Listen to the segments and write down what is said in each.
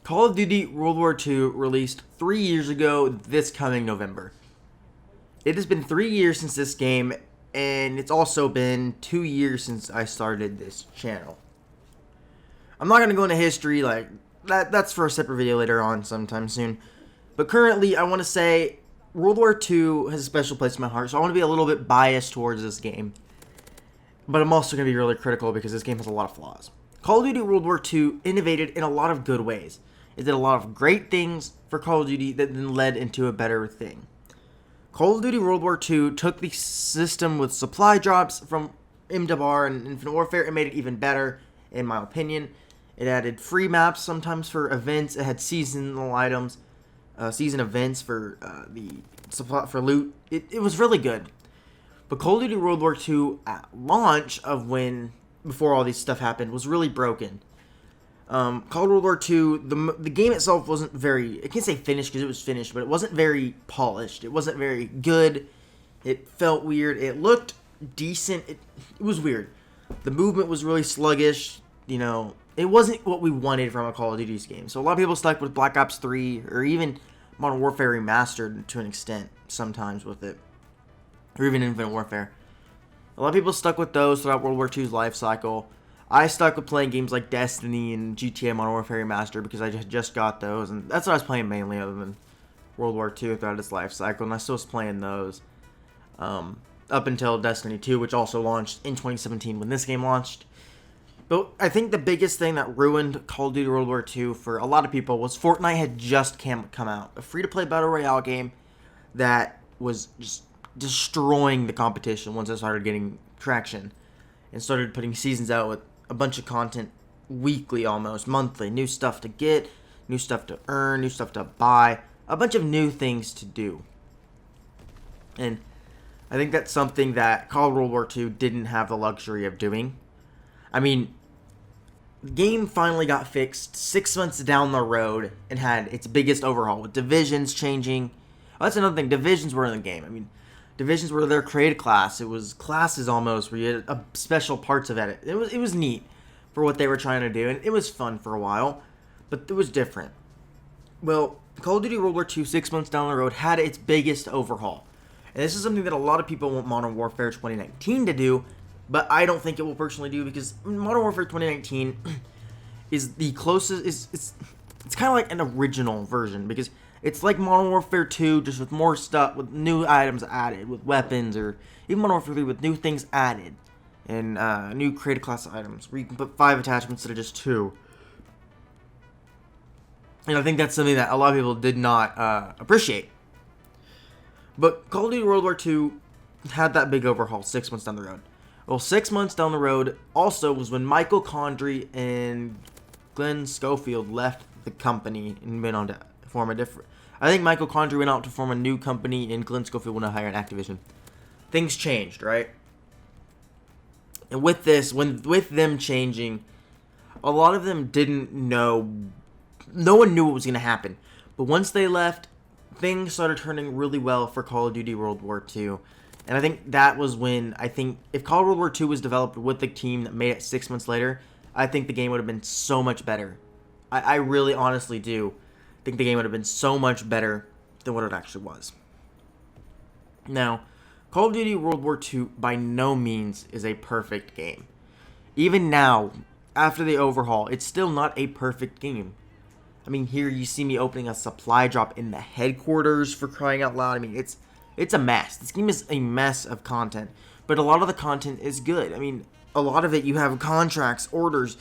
Call of Duty World War II released 3 years ago this coming November. It has been 3 years since this game, and it's also been 2 years since I started this channel. I'm not going to go into history, like, that's for a separate video later on sometime soon. But currently, I want to say World War II has a special place in my heart, so I want to be a little bit biased towards this game. But I'm also going to be really critical because this game has a lot of flaws. Call of Duty World War II innovated in a lot of good ways. It did a lot of great things for Call of Duty that then led into a better thing. Call of Duty World War II took the system with supply drops from MWR and Infinite Warfare and made it even better, in my opinion. It added free maps sometimes for events. It had seasonal items, season events for the supply for loot. It was really good. But Call of Duty World War II at launch before all this stuff happened was really broken. Call of World War II, the game itself wasn't very, I can't say finished because it was finished, but it wasn't very polished. It wasn't very good. It felt weird. It looked decent. It was weird. The movement was really sluggish. You know, it wasn't what we wanted from a Call of Duty game. So a lot of people stuck with Black Ops 3 or even Modern Warfare Remastered to an extent sometimes with it. Or even Infinite Warfare. A lot of people stuck with those throughout World War II's life cycle. I stuck with playing games like Destiny and GTA Modern Warfare Remastered because I just got those, and that's what I was playing mainly other than World War II throughout its life cycle, and I still was playing those up until Destiny 2, which also launched in 2017 when this game launched. But I think the biggest thing that ruined Call of Duty World War II for a lot of people was Fortnite had just come out. A free-to-play Battle Royale game that was just destroying the competition once it started getting traction and started putting seasons out with a bunch of content weekly, almost monthly, new stuff to get, new stuff to earn, new stuff to buy, a bunch of new things to do. And I think that's something that Call of World War II didn't have the luxury of doing. I mean, the game finally got fixed 6 months down the road and had its biggest overhaul with divisions changing. Oh, that's another thing. Divisions were in the game. I mean, divisions were their created class. It was classes almost where you had special parts of it. It was neat for what they were trying to do, and it was fun for a while, but it was different. Well, Call of Duty World War II 6 months down the road had its biggest overhaul. And this is something that a lot of people want Modern Warfare 2019 to do, but I don't think it will personally do because Modern Warfare 2019 is the closest. It's kind of like an original version because it's like Modern Warfare 2, just with more stuff, with new items added, with weapons, or even Modern Warfare 3 with new things added, and new created class items, where you can put 5 attachments instead of just 2. And I think that's something that a lot of people did not appreciate. But Call of Duty World War II had that big overhaul 6 months down the road. Well, 6 months down the road also was when Michael Condrey and Glenn Schofield left the company and went on to form a different. I think Michael Condrey went out to form a new company, and Glenn Schofield went to hire an Activision. Things changed, right? And with this, with them changing, a lot of them didn't know. No one knew what was going to happen. But once they left, things started turning really well for Call of Duty World War II. And I think that was when, if Call of World War II was developed with the team that made it 6 months later, I think the game would have been so much better. I really honestly do think the game would have been so much better than what it actually was. Now, Call of Duty World War II by no means is a perfect game. Even now, after the overhaul, it's still not a perfect game. I mean, here you see me opening a supply drop in the headquarters, for crying out loud. I mean, it's a mess. This game is a mess of content, but a lot of the content is good. I mean, a lot of it, you have contracts, orders.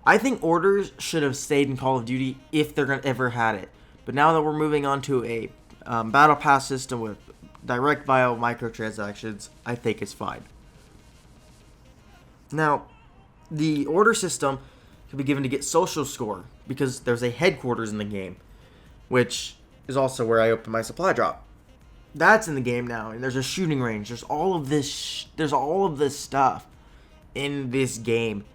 I think orders should have stayed in Call of Duty if they're ever had it. But now that we're moving on to a battle pass system with direct via microtransactions, I think it's fine. Now, the order system can be given to get social score because there's a headquarters in the game, which is also where I open my supply drop. That's in the game now, and there's a shooting range. There's all of this. There's all of this stuff in this game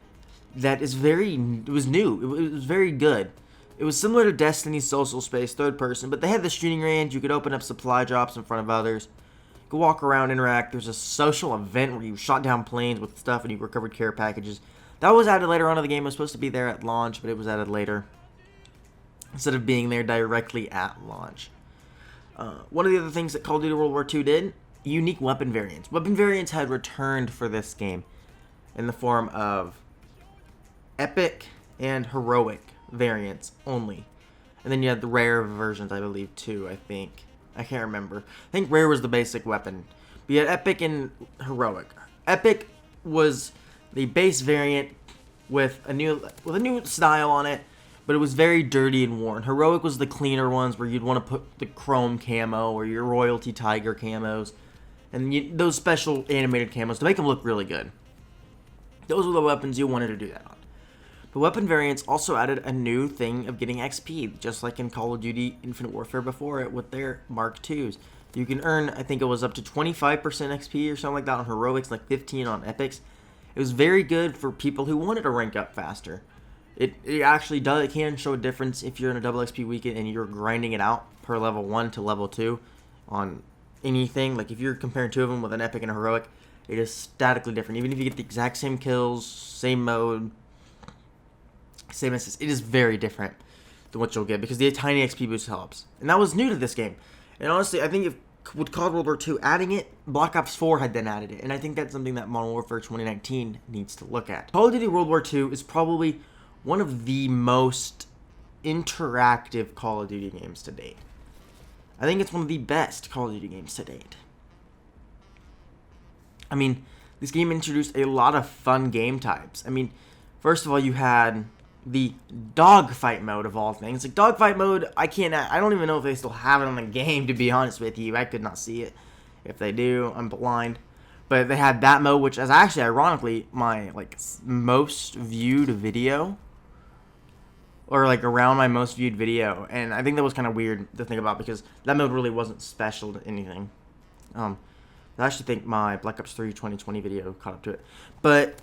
that is it was new. It was very good. It was similar to Destiny's social space, third person, but they had the shooting range. You could open up supply drops in front of others. You could walk around, interact. There's a social event where you shot down planes with stuff and you recovered care packages. That was added later on in the game. It was supposed to be there at launch, but it was added later. instead of being there directly at launch. One of the other things that Call of Duty World War II did, unique weapon variants. Weapon variants had returned for this game in the form of epic and heroic variants only. And then you had the rare versions, I believe, too, I think. I can't remember. I think rare was the basic weapon. But you had epic and heroic. Epic was the base variant with a new style on it, but it was very dirty and worn. Heroic was the cleaner ones where you'd want to put the chrome camo or your royalty tiger camos and those special animated camos to make them look really good. Those were the weapons you wanted to do that on. The weapon variants also added a new thing of getting XP, just like in Call of Duty Infinite Warfare before it with their Mark IIs. You can earn, I think it was up to 25% XP or something like that on heroics, like 15 on epics. It was very good for people who wanted to rank up faster. It actually does. It can show a difference if you're in a double XP weekend and you're grinding it out per level 1 to level 2 on anything. Like if you're comparing two of them with an epic and a heroic, it is statically different. Even if you get the exact same kills, same mode, same assist, it is very different than what you'll get because the tiny XP boost helps. And that was new to this game. And honestly, I think if with COD World War II adding it, Black Ops 4 had then added it. And I think that's something that Modern Warfare 2019 needs to look at. Call of Duty World War II is probably one of the most interactive Call of Duty games to date. I think it's one of the best Call of Duty games to date. I mean, this game introduced a lot of fun game types. I mean, first of all, you had the dogfight mode of all things. Like dogfight mode, I don't even know if they still have it on the game, to be honest with you. I could not see it. If they do, I'm blind. But they had that mode, which is actually ironically my most viewed video, or around my most viewed video. And I think that was kind of weird to think about because that mode really wasn't special to anything. I actually think my Black Ops 3 2020 video caught up to it. But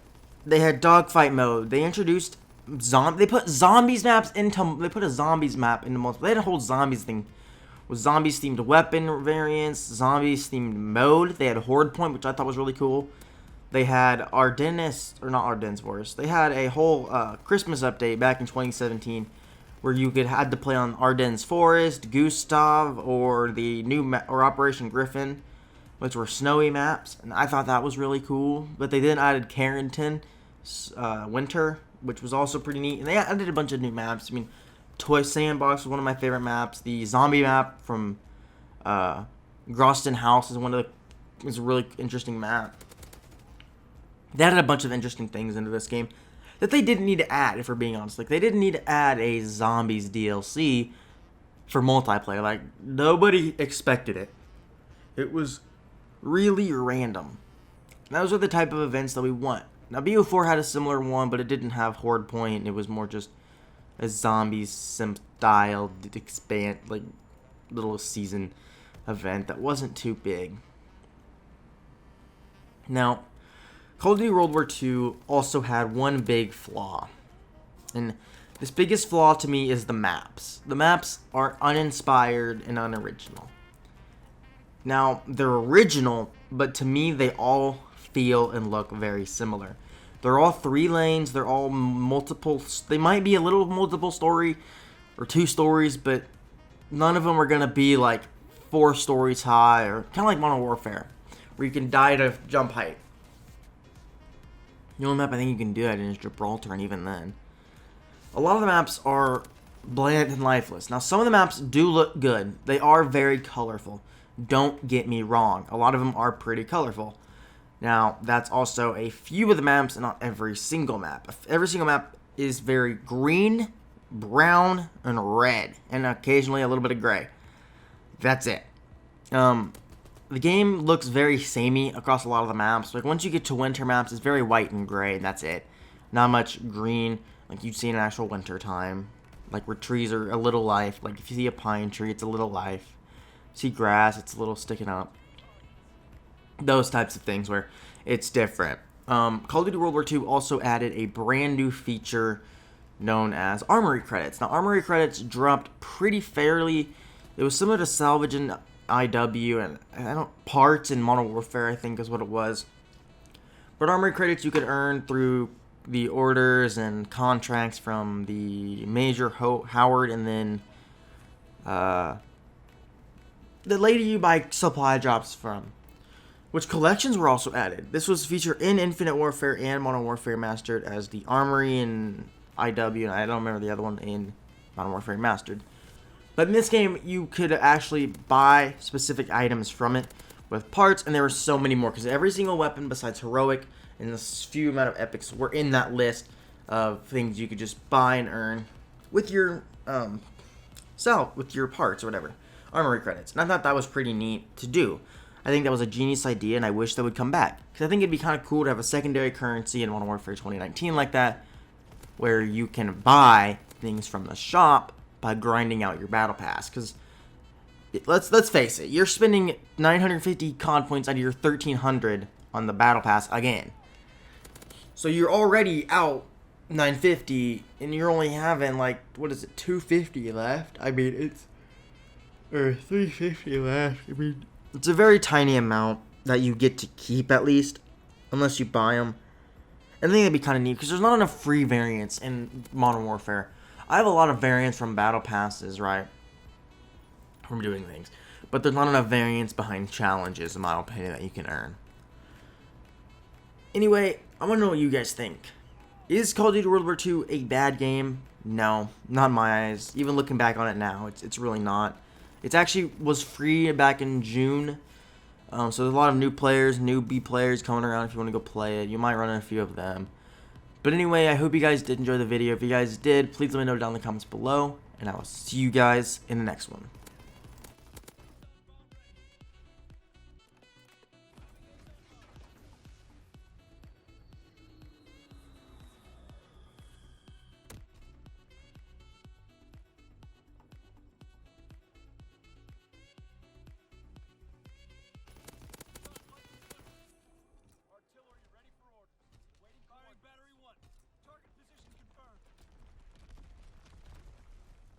they had dogfight mode. They introduced they put a zombies map into multiplayer. They had a whole zombies thing with zombies themed weapon variants, zombies themed mode. They had Horde Point, which I thought was really cool. They had Ardennes Wars. They had a whole Christmas update back in 2017 where you had to play on Ardennes Forest, Gustav, or the new or Operation Griffin, which were snowy maps, and I thought that was really cool. But they then added Carrington Winter, which was also pretty neat. And they added a bunch of new maps. I mean, Toy Sandbox was one of my favorite maps. The zombie map from Groston House is a really interesting map. They added a bunch of interesting things into this game that they didn't need to add, if we're being honest. They didn't need to add a zombies DLC for multiplayer. Nobody expected it. It was really random. And those are the type of events that we want. Now, BO4 had a similar one, but it didn't have Horde Point. It was more just a zombies sim-style little season event that wasn't too big. Now, Call of Duty World War II also had one big flaw. And this biggest flaw to me is the maps. The maps are uninspired and unoriginal. Now, they're original, but to me, they all feel and look very similar. They're all 3 lanes. They're all multiple. They might be a little multiple story or 2 stories, but none of them are going to be 4 stories high or kind of like Modern Warfare, where you can die to jump height. The only map I think you can do that in is Gibraltar, and even then. A lot of the maps are bland and lifeless. Now, some of the maps do look good. They are very colorful. Don't get me wrong. A lot of them are pretty colorful. Now, that's also a few of the maps and not every single map. Every single map is very green, brown, and red. And occasionally a little bit of gray. That's it. The game looks very samey across a lot of the maps. Once you get to winter maps, it's very white and gray, and that's it. Not much green like you'd see in actual winter time. Where trees are a little life. If you see a pine tree, it's a little life. See grass, it's a little sticking up. Those types of things where it's different. Call of Duty World War II also added a brand new feature known as Armory Credits. Now, Armory Credits dropped pretty fairly. It was similar to Salvage in IW and Parts in Modern Warfare, I think is what it was. But Armory Credits you could earn through the orders and contracts from the Major Howard and then the lady you buy supply drops from, which collections were also added. This was featured in Infinite Warfare and Modern Warfare Mastered as the Armory in IW, and I don't remember the other one in Modern Warfare Mastered. But in this game, you could actually buy specific items from it with parts, and there were so many more, because every single weapon besides Heroic and this few amount of Epics were in that list of things you could just buy and earn with your with your parts or whatever, Armory credits. And I thought that was pretty neat to do. I think that was a genius idea, and I wish that would come back, because I think it'd be kind of cool to have a secondary currency in Modern Warfare 2019 like that, where you can buy things from the shop by grinding out your battle pass. Because let's face it, you're spending 950 COD points out of your 1300 on the battle pass again, so you're already out 950, and you're only having, like, what is it, 250 left? I mean, or 350 left. I mean, it's a very tiny amount that you get to keep, at least, unless you buy them. And I think that'd be kind of neat, because there's not enough free variants in Modern Warfare. I have a lot of variants from battle passes, right, from doing things, but there's not enough variants behind challenges, in my opinion, that you can earn. Anyway, I want to know what you guys think. Is Call of Duty World War II a bad game? No, not in my eyes. Even looking back on it now, it's really not. It actually was free back in June, so there's a lot of new players, newbie players coming around. If you want to go play it, you might run into a few of them. But anyway, I hope you guys did enjoy the video. If you guys did, please let me know down in the comments below, and I will see you guys in the next one.